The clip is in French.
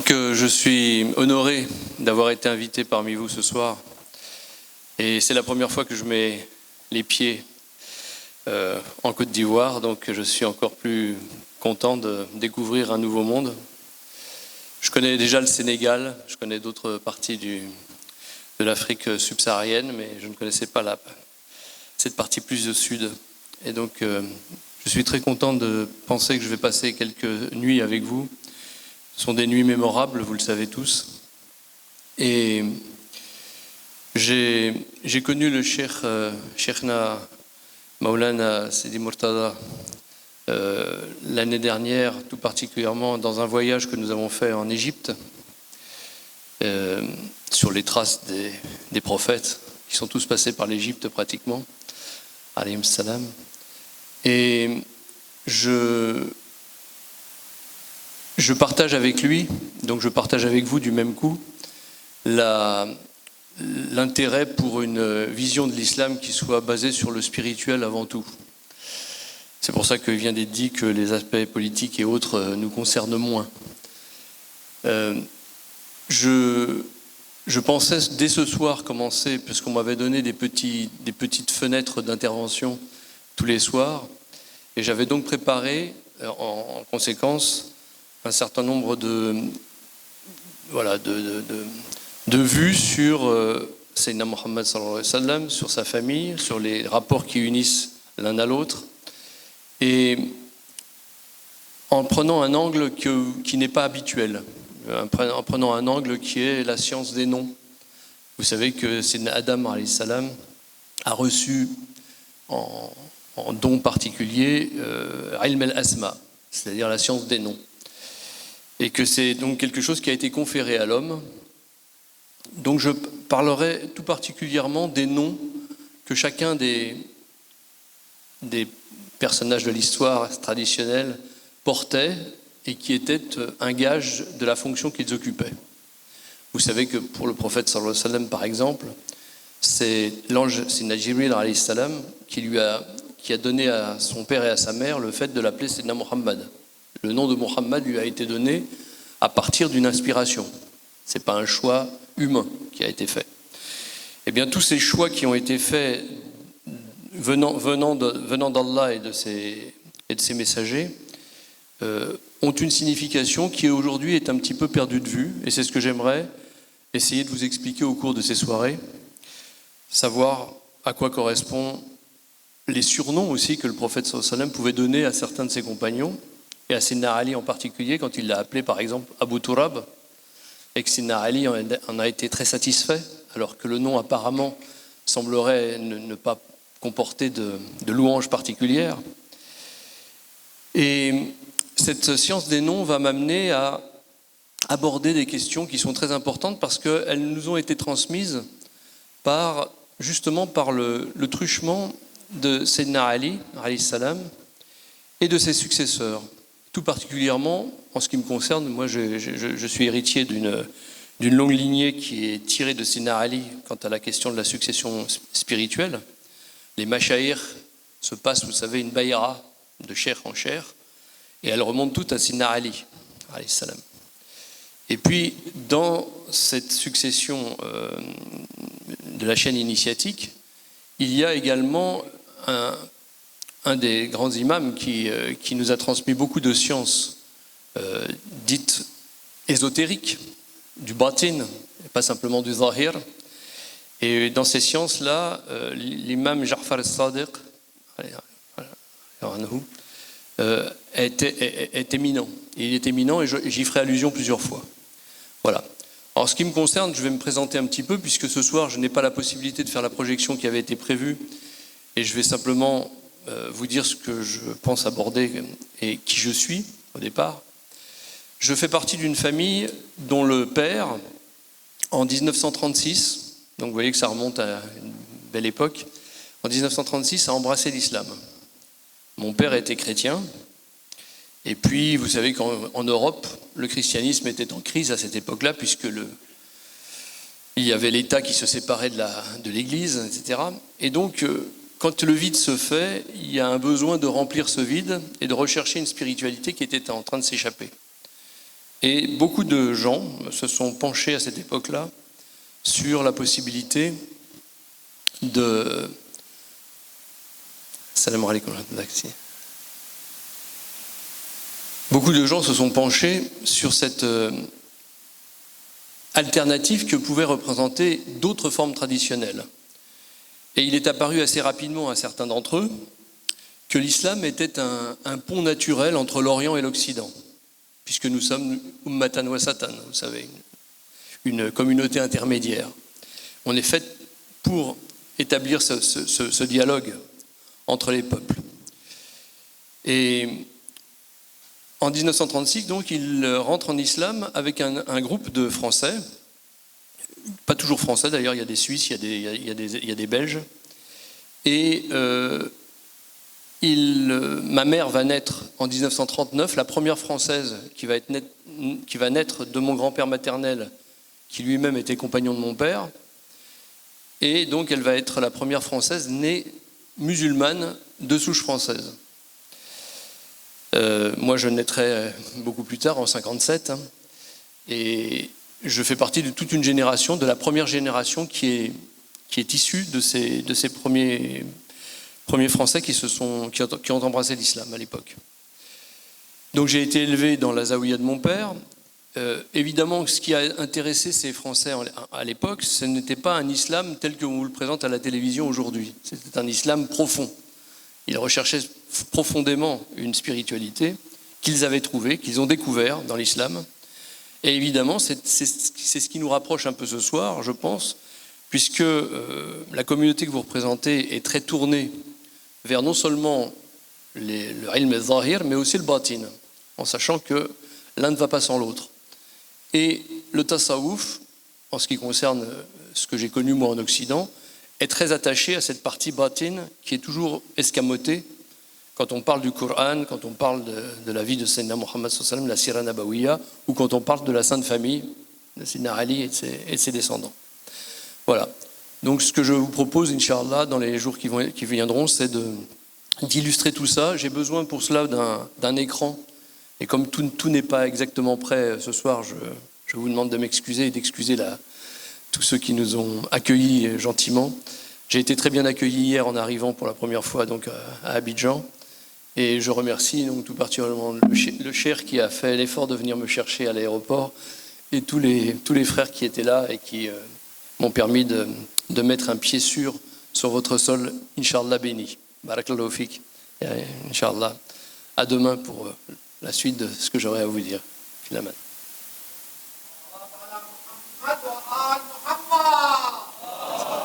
Donc je suis honoré d'avoir été invité parmi vous ce soir. Et c'est la première fois que je mets les pieds en Côte d'Ivoire, donc je suis encore plus content de découvrir un nouveau monde. Je connais déjà le Sénégal, je connais d'autres parties de l'Afrique subsaharienne, mais je ne connaissais pas cette partie plus au sud. Et donc je suis très content de penser que je vais passer quelques nuits avec vous. Ce sont des nuits mémorables, vous le savez tous. Et j'ai connu le Cheikhna Maulana Sidi Murtada l'année dernière, tout particulièrement dans un voyage que nous avons fait en Égypte, sur les traces des prophètes, qui sont tous passés par l'Égypte pratiquement, alayhim salam. Et je partage avec lui, donc je partage avec vous du même coup, l'intérêt pour une vision de l'islam qui soit basée sur le spirituel avant tout. C'est pour ça qu'il vient d'être dit que les aspects politiques et autres nous concernent moins. Je pensais dès ce soir commencer, puisqu'on m'avait donné des petites fenêtres d'intervention tous les soirs, et j'avais donc préparé en conséquence un certain nombre de vues sur Sayyidina Muhammad sallallahu alayhi wa sallam, sur sa famille, sur les rapports qui unissent l'un à l'autre, et en prenant un angle qui n'est pas habituel, en prenant un angle qui est la science des noms. Vous savez que Sayyidina Adam alayhi salam a reçu en don particulier ilm al-asma, c'est-à-dire la science des noms. Et que c'est donc quelque chose qui a été conféré à l'homme. Donc je parlerai tout particulièrement des noms que chacun des personnages de l'histoire traditionnelle portait et qui étaient un gage de la fonction qu'ils occupaient. Vous savez que pour le prophète sallallahu alayhi wa sallam, par exemple, c'est l'ange Sayyidina Jibril alayhi salam qui a donné à son père et à sa mère le fait de l'appeler Sayyidina Muhammad. Le nom de Muhammad lui a été donné à partir d'une inspiration. Ce n'est pas un choix humain qui a été fait. Eh bien, tous ces choix qui ont été faits venant d'Allah et de ses messagers ont une signification qui aujourd'hui est un petit peu perdue de vue. Et c'est ce que j'aimerais essayer de vous expliquer au cours de ces soirées. Savoir à quoi correspondent les surnoms aussi que le prophète sallallahu alayhi wa sallam pouvait donner à certains de ses compagnons, et à Sayyidina Ali en particulier, quand il l'a appelé par exemple Abu Turab, et que Sayyidina Ali en a été très satisfait, alors que le nom apparemment semblerait ne pas comporter de louange particulière. Et cette science des noms va m'amener à aborder des questions qui sont très importantes parce qu'elles nous ont été transmises justement par le truchement de Sayyidina Ali, alayhi salam, et de ses successeurs. Tout particulièrement, en ce qui me concerne, moi je suis héritier d'une longue lignée qui est tirée de Sayyidina Ali quant à la question de la succession spirituelle. Les mashayikh se passent, vous savez, une bayra de cheikh en cheikh, et elle remonte toute à Sayyidina Ali, alayhi salam. Et puis, dans cette succession de la chaîne initiatique, il y a également un des grands imams qui nous a transmis beaucoup de sciences dites ésotériques, du batin, et pas simplement du zahir. Et dans ces sciences-là, l'imam Ja'far al-Sadiq est éminent. Il est éminent et j'y ferai allusion plusieurs fois. Voilà. Alors, ce qui me concerne, je vais me présenter un petit peu, puisque ce soir, je n'ai pas la possibilité de faire la projection qui avait été prévue, et je vais simplement vous dire ce que je pense aborder et qui je suis au départ. Je fais partie d'une famille dont le père, en 1936, donc vous voyez que ça remonte à une belle époque, en 1936 a embrassé l'islam. Mon père était chrétien, et puis vous savez qu'en Europe, le christianisme était en crise à cette époque-là, puisque il y avait l'État qui se séparait de l'Église, etc. Et donc, quand le vide se fait, il y a un besoin de remplir ce vide et de rechercher une spiritualité qui était en train de s'échapper. Et beaucoup de gens se sont penchés à cette époque-là sur la possibilité de... Salam alaikum. Beaucoup de gens se sont penchés sur cette alternative que pouvaient représenter d'autres formes traditionnelles. Et il est apparu assez rapidement à certains d'entre eux que l'islam était un pont naturel entre l'Orient et l'Occident, puisque nous sommes ummatan wasatan, vous savez, une communauté intermédiaire. On est fait pour établir ce dialogue entre les peuples. Et en 1936, donc, il rentre en islam avec un groupe de Français, pas toujours français d'ailleurs, il y a des Suisses, il y a des Belges, et ma mère va naître en 1939, la première Française qui va naître de mon grand-père maternel, qui lui-même était compagnon de mon père, et donc elle va être la première Française née musulmane de souche française. Moi, je naîtrai beaucoup plus tard, en 57, et je fais partie de toute une génération, de la première génération qui est issue de ces premiers Français qui ont embrassé l'islam à l'époque. Donc j'ai été élevé dans la zaouïa de mon père. Évidemment, ce qui a intéressé ces Français à l'époque, ce n'était pas un islam tel que vous le présente à la télévision aujourd'hui. C'était un islam profond. Ils recherchaient profondément une spiritualité qu'ils avaient trouvée, qu'ils ont découvert dans l'islam. Et évidemment, c'est ce qui nous rapproche un peu ce soir, je pense, puisque la communauté que vous représentez est très tournée vers non seulement le ilm al-zahir, mais aussi le batin, en sachant que l'un ne va pas sans l'autre. Et le tasawwuf, en ce qui concerne ce que j'ai connu moi en Occident, est très attaché à cette partie batin qui est toujours escamotée quand on parle du Coran, quand on parle de la vie de Sayyidina Muhammad sallallahu alayhi wa sallam, la Sira Nabawiya, ou quand on parle de la Sainte Famille, de Sayyidina Ali et de ses descendants. Voilà. Donc ce que je vous propose, Inch'Allah, dans les jours qui viendront, c'est d'illustrer tout ça. J'ai besoin pour cela d'un écran. Et comme tout n'est pas exactement prêt ce soir, je vous demande de m'excuser et d'excuser tous ceux qui nous ont accueillis gentiment. J'ai été très bien accueilli hier en arrivant pour la première fois donc, à Abidjan. Et je remercie donc, tout particulièrement le cheikh qui a fait l'effort de venir me chercher à l'aéroport et tous les frères qui étaient là et qui m'ont permis de mettre un pied sûr sur votre sol, Inch'Allah béni. Barakallahu fik. Inch'Allah. À demain pour la suite de ce que j'aurai à vous dire. Filaman.